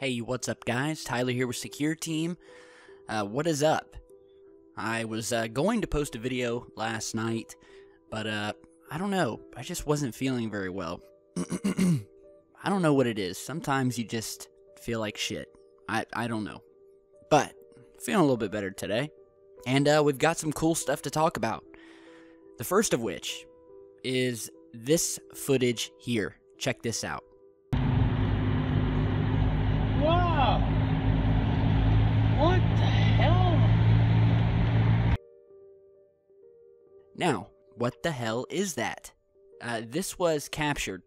Hey, what's up guys? Tyler here with Secureteam. What is up? I was going to post a video last night, but I don't know. I just wasn't feeling very well. I don't know what it is. Sometimes you just feel like shit. I don't know. But feeling a little bit better today. And we've got some cool stuff to talk about. The first of which is this footage here. Check this out. Wow! What the hell? Now, what the hell is that? This was captured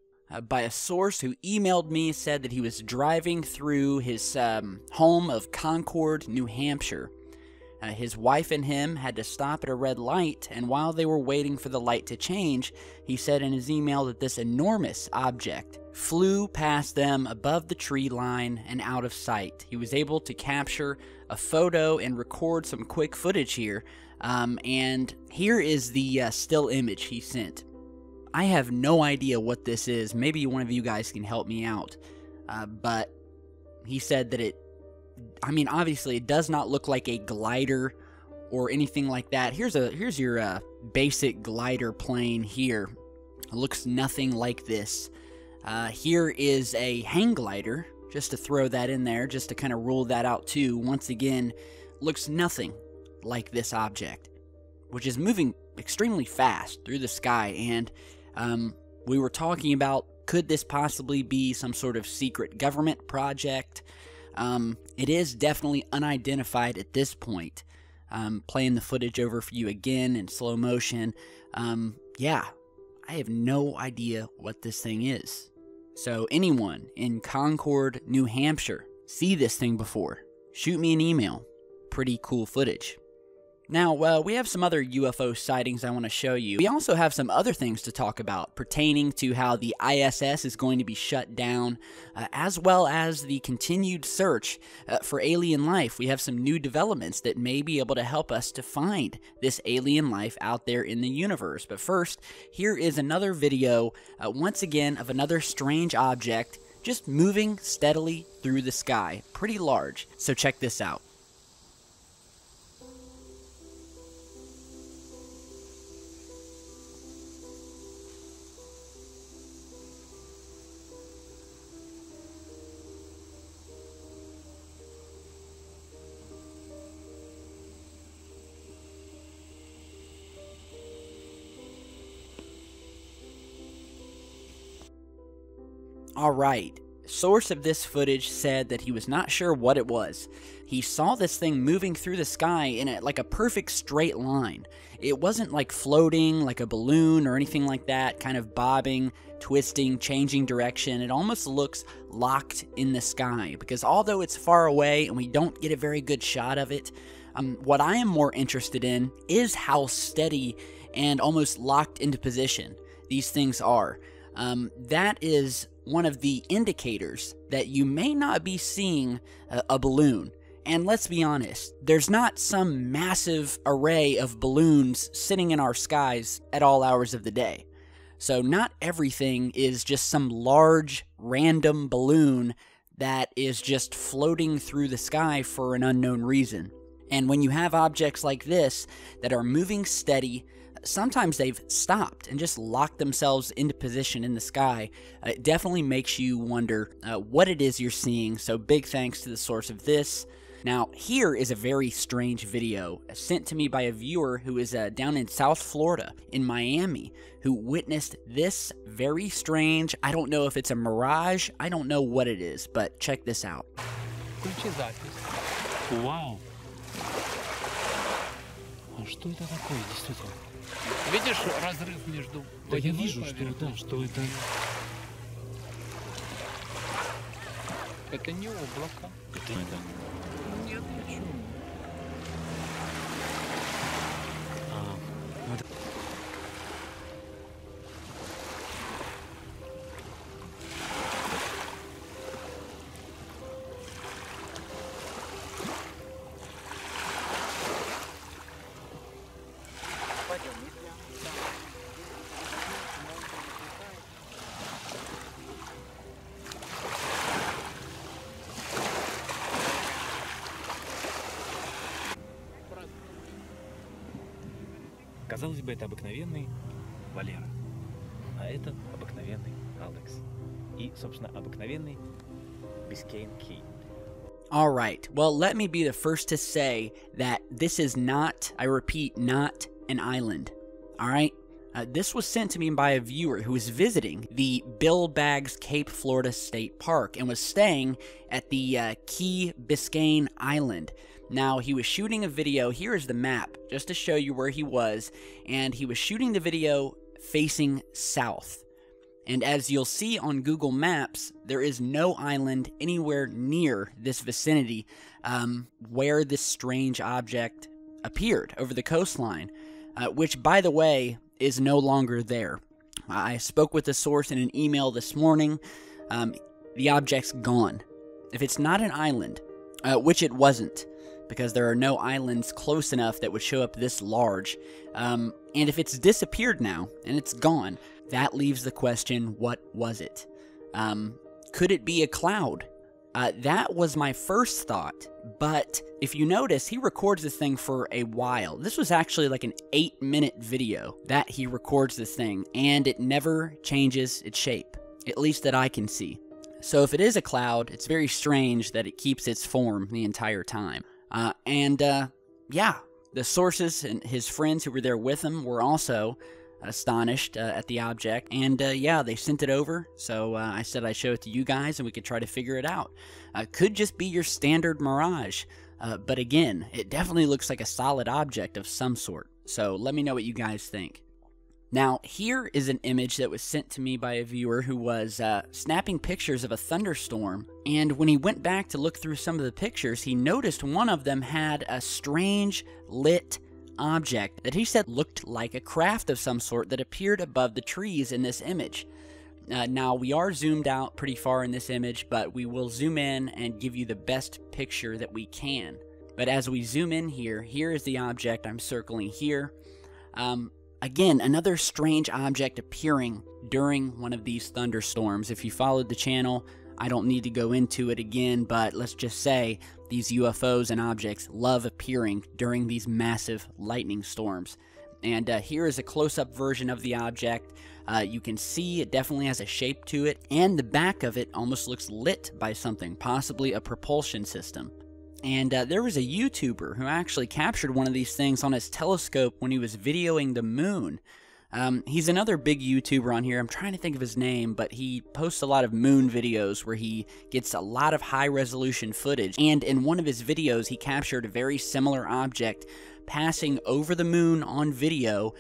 by a source who emailed me, said that he was driving through his home of Concord, New Hampshire. His wife and him had to stop at a red light, and while they were waiting for the light to change, he said in his email that this enormous object flew past them above the tree line and out of sight. He was able to capture a photo and record some quick footage here, and here is the still image he sent. I have no idea what this is. Maybe one of you guys can help me out, but he said that obviously it does not look like a glider or anything like that. Here's your basic glider plane here. It looks nothing like this. Here is a hang glider, just to throw that in there, just to kind of rule that out too. Once again, looks nothing like this object, which is moving extremely fast through the sky. And we were talking about, could this possibly be some sort of secret government project? It is definitely unidentified at this point. Playing the footage over for you again in slow motion. Yeah, I have no idea what this thing is. So anyone in Concord, New Hampshire, see this thing before, shoot me an email. Pretty cool footage. Now, we have some other UFO sightings I want to show you. We also have some other things to talk about pertaining to how the ISS is going to be shut down, as well as the continued search for alien life. We have some new developments that may be able to help us to find this alien life out there in the universe. But first, here is another video, once again, of another strange object just moving steadily through the sky. Pretty large. So check this out. Alright, source of this footage said that he was not sure what it was. He saw this thing moving through the sky in like a perfect straight line. It wasn't like floating like a balloon or anything like that, kind of bobbing, twisting, changing direction. It almost looks locked in the sky, because although it's far away and we don't get a very good shot of it, what I am more interested in is how steady and almost locked into position these things are. That is one of the indicators that you may not be seeing a balloon. And let's be honest, there's not some massive array of balloons sitting in our skies at all hours of the day. So not everything is just some large random balloon that is just floating through the sky for an unknown reason. And when you have objects like this that are moving steady, sometimes they've stopped and just locked themselves into position in the sky. It definitely makes you wonder what it is you're seeing, so big thanks to the source of this. Now, here is a very strange video sent to me by a viewer who is down in South Florida, in Miami, who witnessed this very strange, I don't know if it's a mirage, I don't know what it is, but check this out. Вау! А что это такое, действительно? Видишь разрыв между... Да я вижу, что это... Это не облако. Это... Нет, почему? Казалось бы, это обыкновенный Валера, а это обыкновенный Алекс. И, собственно, обыкновенный Biscayne Key. All right. Well, let me be the first to say that this is not, I repeat, not an island. All right? This was sent to me by a viewer who was visiting the Bill Baggs Cape Florida State Park and was staying at the Key Biscayne Island. Now, he was shooting a video. Here is the map, just to show you where he was. And he was shooting the video facing south. And as you'll see on Google Maps, there is no island anywhere near this vicinity where this strange object appeared over the coastline, which, by the way, is no longer there. I spoke with the source in an email this morning. The object's gone. If it's not an island, which it wasn't, because there are no islands close enough that would show up this large, and if it's disappeared now, and it's gone, that leaves the question, what was it? Could it be a cloud? That was my first thought, but if you notice, he records this thing for a while. This was actually like an 8-minute video that he records this thing, and it never changes its shape, at least that I can see. So if it is a cloud, it's very strange that it keeps its form the entire time. Yeah, the sources and his friends who were there with him were also astonished at the object, and yeah, they sent it over, so I said I'd show it to you guys and we could try to figure it out. Could just be your standard mirage, but again, it definitely looks like a solid object of some sort, so let me know what you guys think. Now, here is an image that was sent to me by a viewer who was snapping pictures of a thunderstorm, and when he went back to look through some of the pictures, he noticed one of them had a strange lit object that he said looked like a craft of some sort that appeared above the trees in this image. Now, we are zoomed out pretty far in this image, but we will zoom in and give you the best picture that we can. But as we zoom in here, here is the object I'm circling here. Again, another strange object appearing during one of these thunderstorms. If you followed the channel, I don't need to go into it again, but let's just say these UFOs and objects love appearing during these massive lightning storms. And here is a close-up version of the object. You can see it definitely has a shape to it, and the back of it almost looks lit by something, possibly a propulsion system. And there was a YouTuber who actually captured one of these things on his telescope when he was videoing the moon. He's another big YouTuber on here. I'm trying to think of his name, but he posts a lot of moon videos where he gets a lot of high-resolution footage. And in one of his videos, he captured a very similar object passing over the moon on video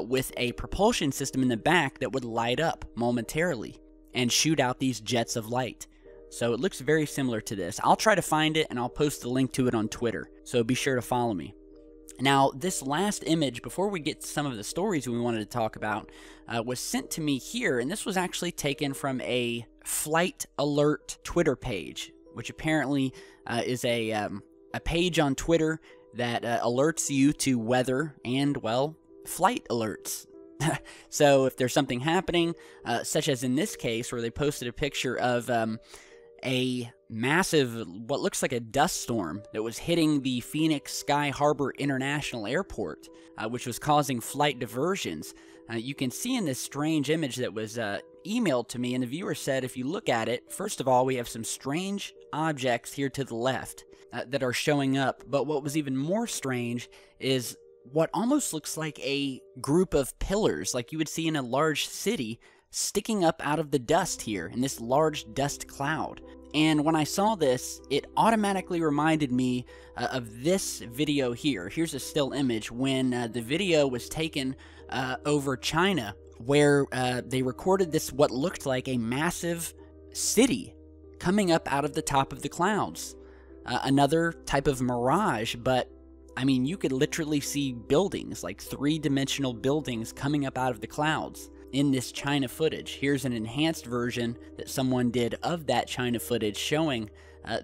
with a propulsion system in the back that would light up momentarily and shoot out these jets of light. So it looks very similar to this. I'll try to find it, and I'll post the link to it on Twitter, so be sure to follow me. Now, this last image, before we get to some of the stories we wanted to talk about, was sent to me here, and this was actually taken from a Flight Alert Twitter page, which apparently is a page on Twitter that alerts you to weather and, well, flight alerts. So if there's something happening, such as in this case where they posted a picture of a massive, what looks like a dust storm that was hitting the Phoenix Sky Harbor International Airport, which was causing flight diversions. You can see in this strange image that was emailed to me, and the viewer said, if you look at it, first of all, we have some strange objects here to the left that are showing up, but what was even more strange is what almost looks like a group of pillars, like you would see in a large city, sticking up out of the dust here in this large dust cloud. And when I saw this, it automatically reminded me of this video here. Here's a still image when the video was taken over China, where they recorded this, what looked like a massive city coming up out of the top of the clouds. Another type of mirage, but I mean, you could literally see buildings, like three-dimensional buildings coming up out of the clouds in this China footage. Here's an enhanced version that someone did of that China footage showing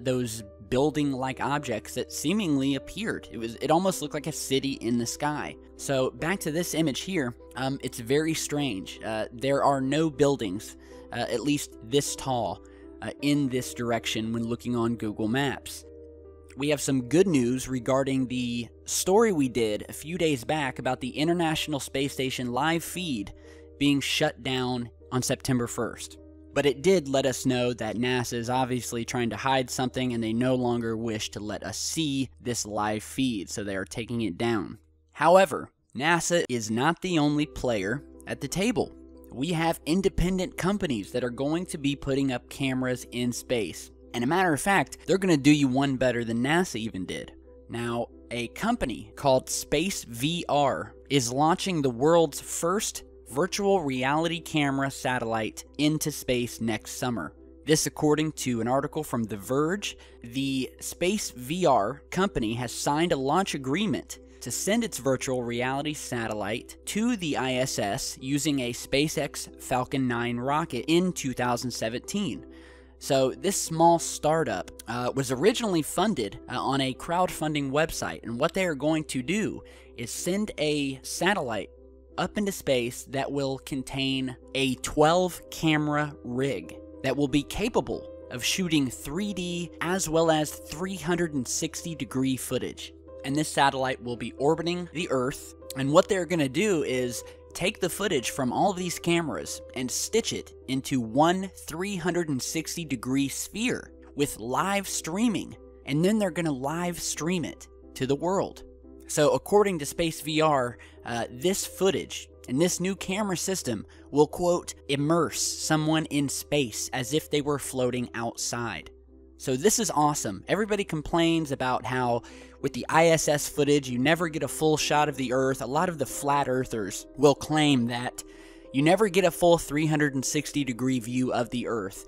those building-like objects that seemingly appeared. It almost looked like a city in the sky. So back to this image here, it's very strange. There are no buildings, at least this tall, in this direction when looking on Google Maps. we have some good news regarding the story we did a few days back about the International Space Station live feed being shut down on September 1st. But it did let us know that NASA is obviously trying to hide something and they no longer wish to let us see this live feed, so they are taking it down. However, NASA is not the only player at the table. We have independent companies that are going to be putting up cameras in space. And a matter of fact, they're going to do you one better than NASA even did. Now, a company called Space VR is launching the world's first virtual reality camera satellite into space next summer. This according to an article from The Verge. The Space VR company has signed a launch agreement to send its virtual reality satellite to the ISS using a SpaceX Falcon 9 rocket in 2017. So this small startup was originally funded on a crowdfunding website, and what they are going to do is send a satellite up into space that will contain a 12-camera rig that will be capable of shooting 3D as well as 360-degree footage. And this satellite will be orbiting the Earth, and what they're going to do is take the footage from all of these cameras and stitch it into one 360-degree sphere with live streaming, and then they're going to live stream it to the world. So according to Space VR, this footage and this new camera system will, quote, immerse someone in space as if they were floating outside. So this is awesome. Everybody complains about how with the ISS footage, you never get a full shot of the Earth. A lot of the flat earthers will claim that you never get a full 360-degree view of the Earth,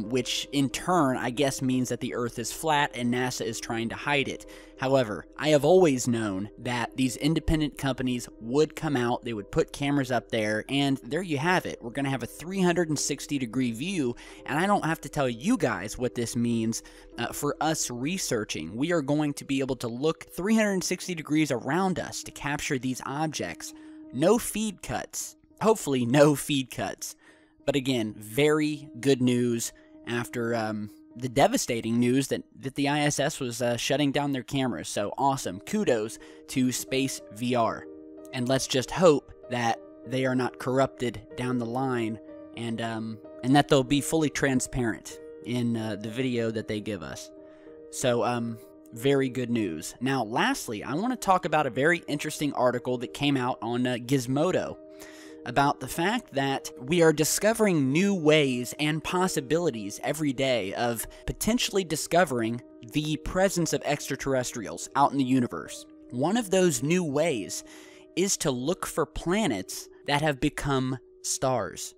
which in turn, I guess, means that the Earth is flat and NASA is trying to hide it. However, I have always known that these independent companies would come out, they would put cameras up there, and there you have it. We're going to have a 360-degree view, and I don't have to tell you guys what this means for us researching. We are going to be able to look 360 degrees around us to capture these objects. No feed cuts. Hopefully no feed cuts. But again, very good news after the devastating news that the ISS was shutting down their cameras. So awesome. Kudos to Space VR. And let's just hope that they are not corrupted down the line and that they'll be fully transparent in the video that they give us. So, very good news. Now, lastly, I want to talk about a very interesting article that came out on Gizmodo about the fact that we are discovering new ways and possibilities every day of potentially discovering the presence of extraterrestrials out in the universe. One of those new ways is to look for planets that have become stars.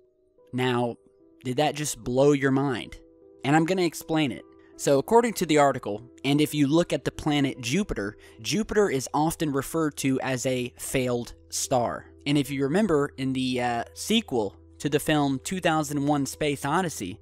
Now, did that just blow your mind? And I'm going to explain it. So according to the article, and if you look at the planet Jupiter, Jupiter is often referred to as a failed star. And if you remember in the sequel to the film 2001 Space Odyssey,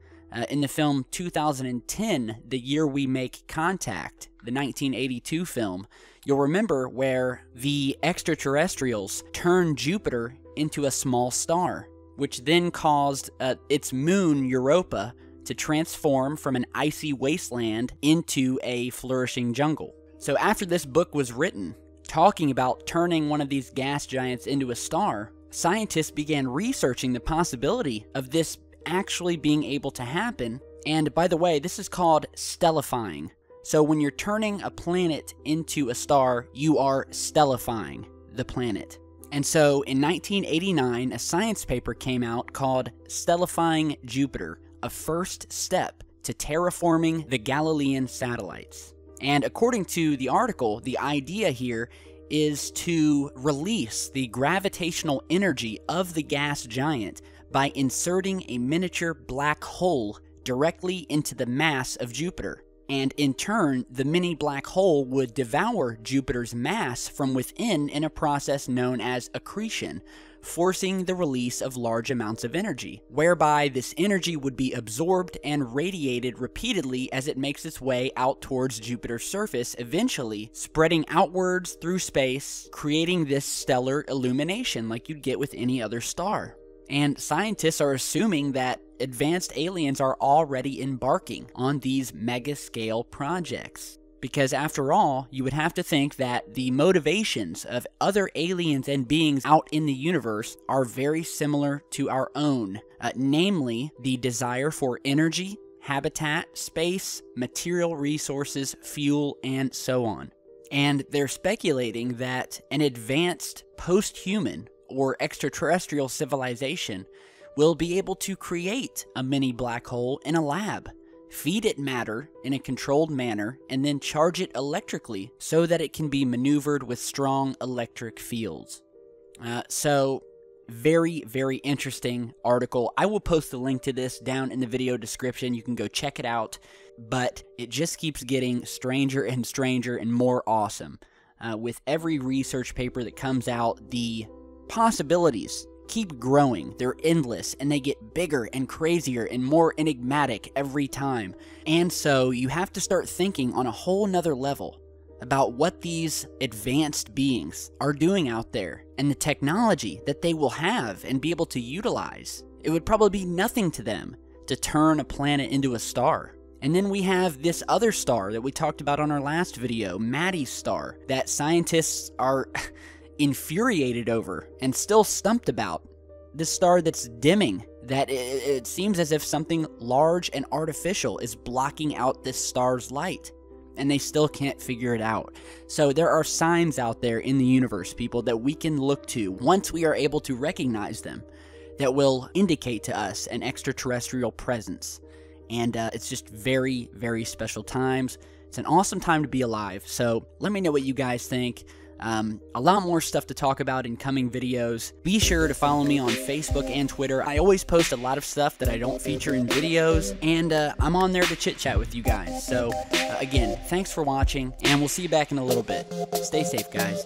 in the film 2010, The Year We Make Contact, the 1982 film, you'll remember where the extraterrestrials turned Jupiter into a small star, which then caused its moon Europa to transform from an icy wasteland into a flourishing jungle. So after this book was written, talking about turning one of these gas giants into a star, scientists began researching the possibility of this actually being able to happen. And by the way, this is called stellifying. So when you're turning a planet into a star, you are stellifying the planet. And so in 1989, a science paper came out called Stellifying Jupiter, a first step to terraforming the Galilean satellites. And according to the article, the idea here is to release the gravitational energy of the gas giant by inserting a miniature black hole directly into the mass of Jupiter. And in turn, the mini black hole would devour Jupiter's mass from within in a process known as accretion, forcing the release of large amounts of energy, whereby this energy would be absorbed and radiated repeatedly as it makes its way out towards Jupiter's surface, eventually spreading outwards through space, creating this stellar illumination like you'd get with any other star. And scientists are assuming that advanced aliens are already embarking on these mega-scale projects. Because after all, you would have to think that the motivations of other aliens and beings out in the universe are very similar to our own, namely the desire for energy, habitat, space, material resources, fuel, and so on. And they're speculating that an advanced post-human or extraterrestrial civilization will be able to create a mini black hole in a lab, feed it matter in a controlled manner, and then charge it electrically so that it can be maneuvered with strong electric fields. So, very, very interesting article. I will post the link to this down in the video description. You can go check it out, but it just keeps getting stranger and stranger and more awesome. With every research paper that comes out, the possibilities keep growing. They're endless, and they get bigger and crazier and more enigmatic every time. And so you have to start thinking on a whole nother level about what these advanced beings are doing out there and the technology that they will have and be able to utilize. It would probably be nothing to them to turn a planet into a star. And then we have this other star that we talked about on our last video, Maddie's star, that scientists are infuriated over and still stumped about. This star that's dimming, that it seems as if something large and artificial is blocking out this star's light, and they still can't figure it out. So there are signs out there in the universe, people, that we can look to once we are able to recognize them, that will indicate to us an extraterrestrial presence. And it's just very, very special times. It's an awesome time to be alive. So let me know what you guys think. A lot more stuff to talk about in coming videos. Be sure to follow me on Facebook and Twitter. I always post a lot of stuff that I don't feature in videos, and I'm on there to chit-chat with you guys. So, again, thanks for watching, and we'll see you back in a little bit. Stay safe, guys.